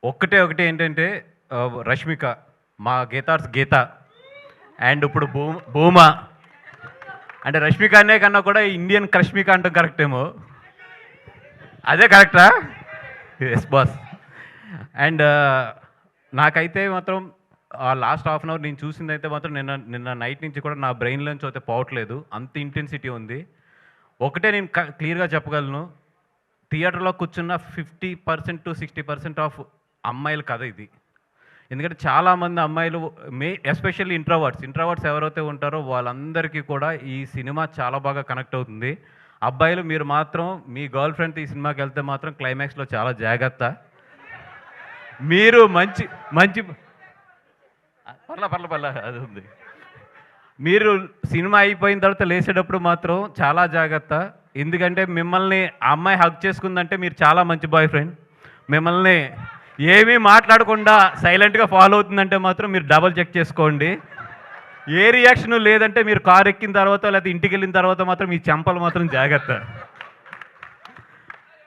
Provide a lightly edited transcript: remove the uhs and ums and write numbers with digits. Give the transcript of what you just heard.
ఒకటి ఏంటంటే రష్మిక, మా గీతార్స్ గీత అండ్ ఇప్పుడు భూమా. అంటే రష్మిక అనే కన్నా కూడా ఇండియన్ క్రష్మిక అంటాం కరెక్ట్ ఏమో. అదే కరెక్టా? Yes boss. అండ్ నాకైతే మాత్రం లాస్ట్ హాఫ్ అన్ అవర్ నేను చూసిందైతే మాత్రం నిన్న నైట్ నుంచి కూడా నా బ్రెయిన్లోంచి అయితే పోవట్లేదు, అంత ఇంటెన్సిటీ ఉంది. ఒకటే నేను క్లియర్గా చెప్పగలను, థియేటర్లో కూర్చున్న 50% to 60% ఆఫ్ అమ్మాయిల కథ ఇది. ఎందుకంటే చాలామంది అమ్మాయిలు ఎస్పెషల్లీ ఇంట్రోవర్ట్స్ ఎవరైతే ఉంటారో వాళ్ళందరికీ కూడా ఈ సినిమా చాలా బాగా కనెక్ట్ అవుతుంది. అబ్బాయిలు మీరు మాత్రం మీ గర్ల్ ఫ్రెండ్తో ఈ సినిమాకి వెళ్తే మాత్రం క్లైమాక్స్లో చాలా జాగ్రత్త. మీరు మంచి మంచి పర్ల అది ఉంది. మీరు సినిమా అయిపోయిన తర్వాత లేచేటప్పుడు మాత్రం చాలా జాగ్రత్త. ఎందుకంటే మిమ్మల్ని ఆ అమ్మాయి హగ్ చేసుకుందంటే మీరు చాలా మంచి బాయ్ ఫ్రెండ్. మిమ్మల్ని ఏమీ మాట్లాడకుండా సైలెంట్గా ఫాలో అవుతుందంటే మాత్రం మీరు డబల్ చెక్ చేసుకోండి. ఏ రియాక్షన్ లేదంటే మీరు కారు ఎక్కిన తర్వాత లేకపోతే ఇంటికి వెళ్ళిన తర్వాత మాత్రం మీ చెంపలు మాత్రం జాగ్రత్త.